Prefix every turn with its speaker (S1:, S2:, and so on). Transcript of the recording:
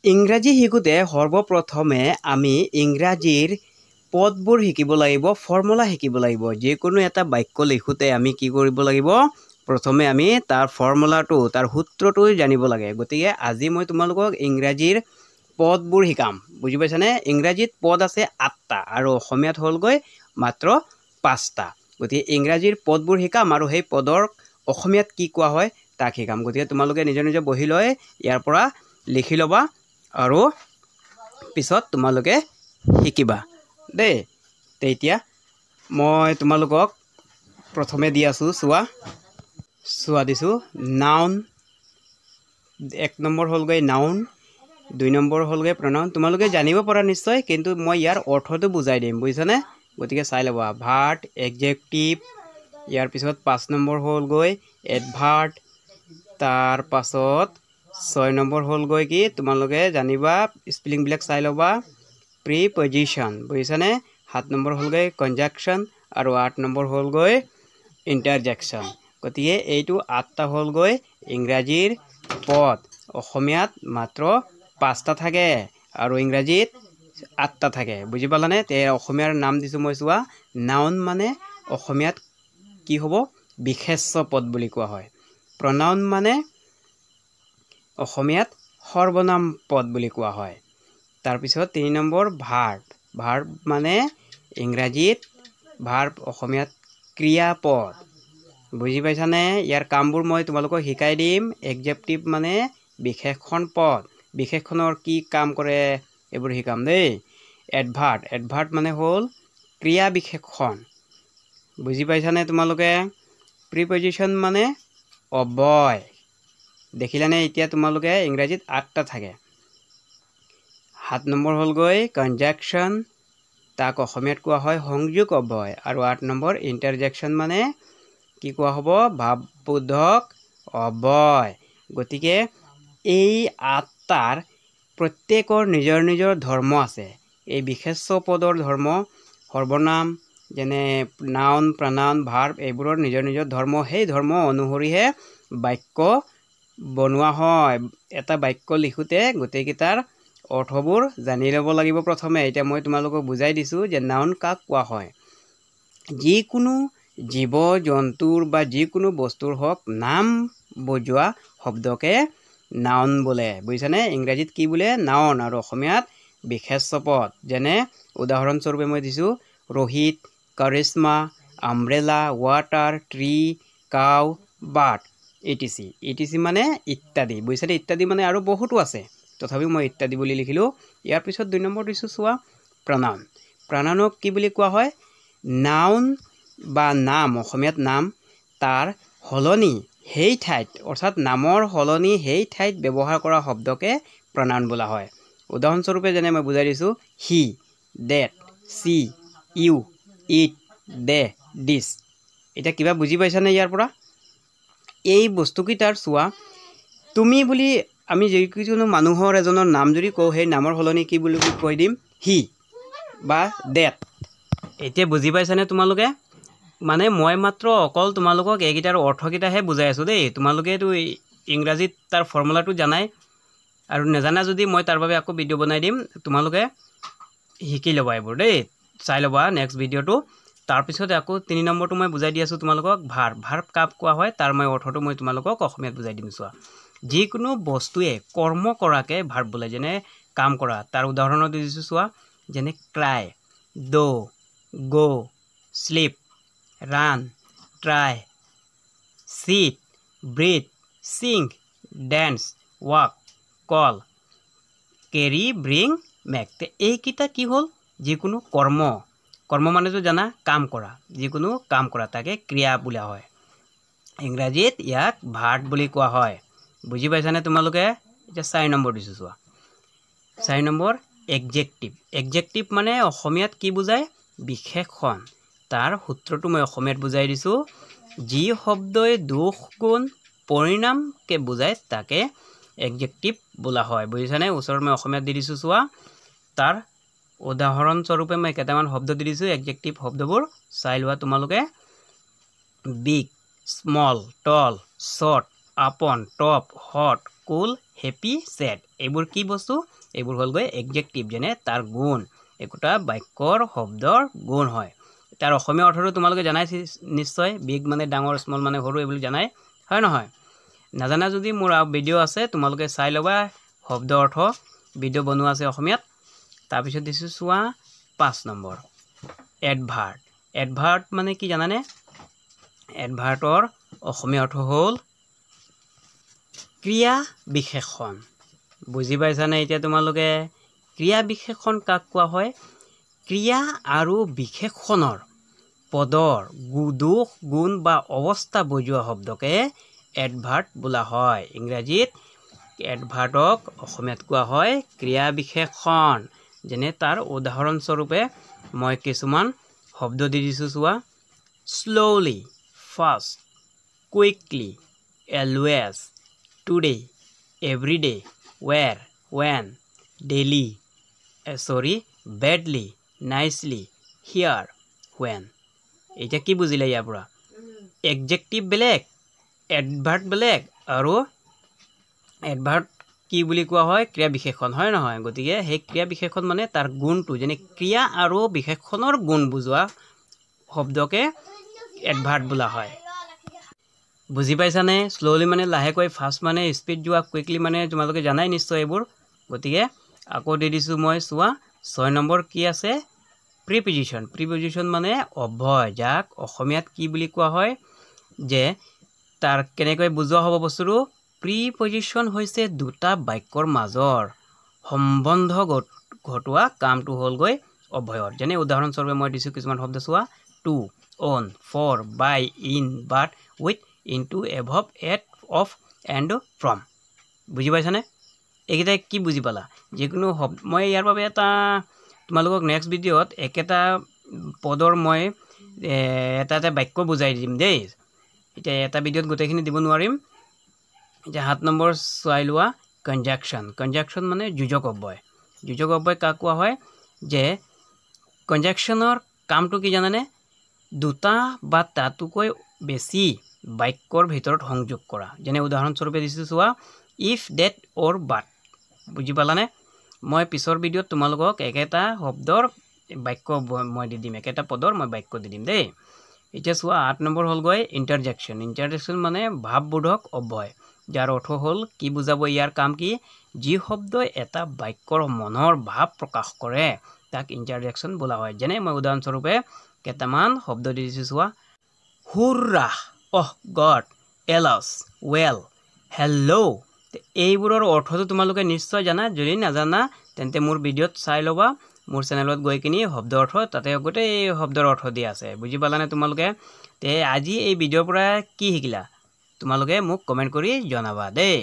S1: ইংৰাজী শিকোঁতে সৰ্বপ্ৰথমে আমি ইংৰাজীৰ পদবোৰ শিকিব লাগিব, ফৰ্মুলা শিকিব লাগিব। যিকোনো এটা বাক্য লিখোঁতে আমি কি কৰিব লাগিব? প্ৰথমে আমি তাৰ ফৰ্মুলাটো, তাৰ সূত্ৰটো জানিব লাগে। গতিকে আজি মই তোমালোকক ইংৰাজীৰ পদবোৰ শিকাম। বুজি পাইছানে? ইংৰাজীত পদ আছে 8টা আৰু অসমীয়াত হ'লগৈ মাত্ৰ 5টা। গতিকে ইংৰাজীৰ পদবোৰ শিকাম আৰু সেই পদৰ অসমীয়াত কি কোৱা হয় তাক শিকাম। গতিকে তোমালোকে নিজৰ নিজৰ বহি লৈ ইয়াৰ পৰা লিখি ল'বা আৰু পিছত তোমালোকে শিকিবা দেই। তেতিয়া মই তোমালোকক প্ৰথমে দি আছোঁ, চোৱা দিছোঁ। নাউন 1 নম্বৰ হ'লগৈ নাউন, 2 নম্বৰ হ'লগৈ প্ৰনাউন। তোমালোকে জানিব পৰা নিশ্চয়, কিন্তু মই ইয়াৰ অৰ্থটো বুজাই দিম, বুজিছানে? গতিকে চাই ল'বা। ভাৰ্ব, এডজেক্টিভ, ইয়াৰ পিছত 5 নম্বৰ হ'লগৈ এডভাৰ্ব, তাৰ পাছত 6 নম্বৰ হ'লগৈ কি তোমালোকে জানিবা, স্পেলিংবিলাক চাই ল'বা, প্ৰিপজিশ্যন, বুজিছানে? 7 নম্বৰ হ'লগৈ কনজাংশ্যন আৰু 8 নম্বৰ হ'লগৈ ইণ্টাৰজেকশ্যন। গতিকে এইটো 8টা হ'লগৈ ইংৰাজীৰ পদ। অসমীয়াত মাত্ৰ 5টা থাকে আৰু ইংৰাজীত 8টা থাকে। বুজি পালানে? তে অসমীয়াৰ নাম দিছোঁ মই, চোৱা। নাউন মানে অসমীয়াত কি হ'ব? বিশেষ্য পদ বুলি কোৱা হয়। প্ৰনাউন মানে অসমীয়াত সৰ্বনাম পদ বুলি কোৱা হয়। তাৰপিছত 3 নম্বৰ ভাৰ্ব। ভাৰ্ব মানে ইংৰাজীত, ভাৰ্ব অসমীয়াত ক্ৰিয়াপদ। বুজি পাইছানে? ইয়াৰ কামবোৰ মই তোমালোকক শিকাই দিম। এডজেক্টিভ মানে বিশেষণ পদ, বিশেষণৰ কি কাম কৰে এইবোৰ শিকাম দেই। এডভাৰ্ব, এডভাৰ্ব মানে হ'ল ক্ৰিয়া বিশেষণ। বুজি পাইছানে তোমালোকে? প্ৰিপজিশ্যন মানে অব্যয়। দেখিলানে এতিয়া তোমালোকে ইংৰাজীত 8টা থাকে। 7 নম্বৰ হ'লগৈ কনজাংশ্যন, তাক অসমীয়াত কোৱা হয় সংযোগ অব্যয়। আৰু 8 নম্বৰ ইণ্টাৰজেকশ্যন মানে কি কোৱা হ'ব? ভাৱবোধক অব্যয়। গতিকে এই 8টাৰ প্ৰত্যেকৰ নিজৰ নিজৰ ধৰ্ম আছে। এই বিশেষ্য পদৰ ধৰ্ম, সৰ্বনাম যেনে নাউন, প্ৰনাউন, ভাৰ্ব এইবোৰৰ নিজৰ নিজৰ ধৰ্ম। সেই ধৰ্ম অনুসৰিহে বাক্য বনোৱা হয়। এটা বাক্য লিখোঁতে গোটেইকেইটাৰ অৰ্থবোৰ জানি ল'ব লাগিব প্ৰথমে। এতিয়া মই তোমালোকক বুজাই দিছোঁ যে নাউন কাক কোৱা হয়। যিকোনো জীৱ জন্তুৰ বা যিকোনো বস্তুৰ হওক নাম বুজোৱা শব্দকে নাউন বোলে। বুজিছানে? ইংৰাজীত কি বোলে? নাউন, আৰু অসমীয়াত বিশেষ্য পদ। যেনে উদাহৰণস্বৰূপে মই দিছোঁ Rohit, Karishma, umbrella, water, tree, cow, bird, etc. etc মানে ইত্যাদি। বুজিছানে? ইত্যাদি মানে আৰু বহুতো আছে, তথাপিও মই ইত্যাদি বুলি লিখিলোঁ। ইয়াৰ পিছত 2 নম্বৰ দিছোঁ, চোৱা প্ৰনাউন। প্ৰনাউনক কি বুলি কোৱা হয়? নাউন বা নাম, অসমীয়াত নাম, তাৰ সলনি সেই ঠাইত, অৰ্থাৎ নামৰ সলনি সেই ঠাইত ব্যৱহাৰ কৰা শব্দকে প্ৰনাউন বোলা হয়। উদাহৰণস্বৰূপে যেনে মই বুজাই দিছোঁ হি, ডেট, চি, ইউ, ইট, দে, দিছ। এতিয়া কিবা বুজি পাইছানে ইয়াৰ পৰা? এই বস্তুকেইটাৰ চোৱা, তুমি বুলি আমি যিকোনো মানুহৰ এজনৰ নাম যদি কওঁ, সেই নামৰ সলনি কি বুলি কৈ দিম? হি বা ডেট। এতিয়া বুজি পাইছানে তোমালোকে? মানে মই মাত্ৰ অকল তোমালোকক এইকেইটাৰ অৰ্থকেইটাহে বুজাই আছোঁ দেই। তোমালোকেতো ইংৰাজীত তাৰ ফৰ্মুলাটো জানাই, আৰু নাজানা যদি মই তাৰ বাবে আকৌ ভিডিঅ' বনাই দিম, তোমালোকে শিকি ল'বা এইবোৰ দেই। চাই ল'বা নেক্সট ভিডিঅ'টো। তাৰপিছত আকৌ 3 নম্বৰটো মই বুজাই দি আছোঁ তোমালোকক, ভাৰ্ব। ভাৰ্ব কাক কোৱা হয় তাৰ মই অৰ্থটো মই তোমালোকক অসমীয়াত বুজাই দিম। চোৱা, যিকোনো বস্তুৱে কৰ্ম কৰাকে ভাৰ্ব বোলে। যেনে কাম কৰা, তাৰ উদাহৰণত দি দিছোঁ, চোৱা। যেনে cry, do, go, sleep, run, try, sit, breathe, sing, dance, walk, call, carry, bring, make. এইকেইটা কি হ'ল? যিকোনো কৰ্ম। কৰ্ম মানেতো জানা কাম কৰা, যিকোনো কাম কৰা তাকে ক্ৰিয়া বোলা হয়। ইংৰাজীত ইয়াক ভাৰ্ব বুলি কোৱা হয়। বুজি পাইছানে তোমালোকে? এতিয়া 4 নম্বৰ দিছোঁ, চোৱা। 4 নম্বৰ এডজেক্টিভ। এডজেক্টিভ মানে অসমীয়াত কি বুজায়? বিশেষণ। তাৰ সূত্ৰটো মই অসমীয়াত বুজাই দিছোঁ। যি শব্দই দোষ গুণ পৰিণামকে বুজায় তাকে এডজেক্টিভ বোলা হয়। বুজিছানে? ওচৰত মই অসমীয়াত দি দিছোঁ, চোৱা। তাৰ উদাহৰণস্বৰূপে মই কেইটামান শব্দ দি দিছোঁ, এডজেক্টিভ শব্দবোৰ চাই লোৱা তোমালোকে। বিগ, স্মল, টল, শ্বৰ্ট, আপন, টপ, হট, কুল হেপি সেড এইবোৰ কি বস্তু এইবোৰ হ'ল গৈ এডজেক্টিভ যেনে তাৰ গুণ একোটা বাক্যৰ শব্দৰ গুণ হয় তাৰ অসমীয়া অৰ্থটো তোমালোকে জানাই নিশ্চয় বিগ মানে ডাঙৰ স্মল মানে সৰু এইবোৰ জানাই হয় নহয় নাজানা যদি মোৰ ভিডিঅ' আছে তোমালোকে চাই ল'বা শব্দ অৰ্থ ভিডিঅ' বনোৱা আছে অসমীয়াত তাৰপিছত দিছো চোৱা 5 নম্বৰ এডভাৰ্ট এডভাৰ্ট মানে কি জানানে এডভাৰ্টৰ অসমীয়া অৰ্থ হ'ল ক্ৰিয়া বিশেষণ বুজি পাইছানে এতিয়া তোমালোকে ক্ৰিয়া বিশেষণ কাক কোৱা হয় ক্ৰিয়া আৰু বিশেষণৰ পদৰ দোষ গুণ বা অৱস্থা বুজোৱা শব্দকে এডভাৰ্ট বোলা হয় ইংৰাজীত এডভাৰ্টক অসমীয়াত কোৱা হয় ক্ৰিয়া বিশেষণ যেনে তাৰ উদাহৰণ স্বৰূপে মই কিছুমান শব্দ দি দিছো চোৱা slowly fast quickly always today everyday where when daily badly nicely here when এটা কি বুজিলে ইয়াৰ পৰা এডজেক্টিভ বেলেগ এডভাৰ্ট বেলেগ আৰু এডভাৰ্ট কি বুলি কোৱা হয় ক্ৰিয়া বিশেষণ হয় নহয় গতিকে সেই ক্ৰিয়া বিশেষণ মানে তাৰ গুণটো যেনে ক্ৰিয়া আৰু বিশেষণৰ গুণ বুজোৱা শব্দকে এডভাৰ্ট বোলা হয় বুজি পাইছানে স্লোলি মানে লাহেকৈ ফাষ্ট মানে স্পীড যোৱা কুইকলি মানে তোমালোকে জানাই নিশ্চয় এইবোৰ গতিকে আকৌ দি দিছো মই চোৱা 6 নম্বৰ কি আছে প্ৰিপজিশন মানে অভয় যাক অসমীয়াত কি বুলি কোৱা হয় যে তাৰ কেনেকৈ বুজোৱা হ'ব বস্তুটো প্ৰিপজিশন হৈছে দুটা বাক্যৰ মাজৰ সম্বন্ধ ঘটোৱা কামটো হ'ল গৈ অভয়ৰ যেনে উদাহৰণ স্বৰূপে মই দিছো কিছুমান শব্দ চোৱা two on for by in but with into above at of and from বুজি পাইছানে এইকেইটা কি বুজি পালা যিকোনো মই ইয়াৰ বাবে এটা তোমালোকক নেক্সট ভিডিঅ'ত একেটা পদৰ মই এটা বাক্য বুজাই দিম দেই এটা এটা ভিডিঅ'ত গোটেইখিনি দিব নোৱাৰিম যে 7 নম্বৰ চাই লোৱা কনজাংশন মানে যোজক অব্যয় কাক কোৱা হয় যে কনজাংশনৰ কামটো কি জানানে দুটা বা তাতোকৈ বেছি বাক্যৰ ভিতৰত সংযোগ কৰা যেনে উদাহৰণ স্বৰূপে দিছো চোৱা if that or but বুজি পালানে মই পিছৰ ভিডিঅ'ত তোমালোকক একেটা শব্দৰ বাক্য মই দি দিম একেটা পদৰ মই বাক্য দি দিম দেই এতিয়া চোৱা 8 নম্বৰ হ'ল গৈ ইন্টাৰজেকশন মানে ভাৱবোধক অব্যয় যাৰ অৰ্থ হ'ল কি বুজাব ইয়াৰ কাম কি যি শব্দই এটা বাক্যৰ মনৰ ভাৱ প্ৰকাশ কৰে তাক ইন্টাৰজেকশন বোলা হয় যেনে মই উদাহৰণ স্বৰূপে কেইটামান শব্দ দি দিছো চোৱা হুৰৰা অহ গড এলছ ৱেল হেল্ল' এইবোৰৰ অৰ্থটো তোমালোকে নিশ্চয় জানা যদি নাজানা তেন্তে মোৰ ভিডিঅ'ত চাই ল'বা মোৰ চেনেলত গৈ কিনি শব্দ অৰ্থ তাতে গোটেই শব্দৰ অৰ্থ দিয়া আছে বুজি পালানে তোমালোকে তে আজি এই ভিডিঅ'ৰ পৰা কি শিকিলা তোমালোকে মোক কমেন্ট কৰি জনাবা দেই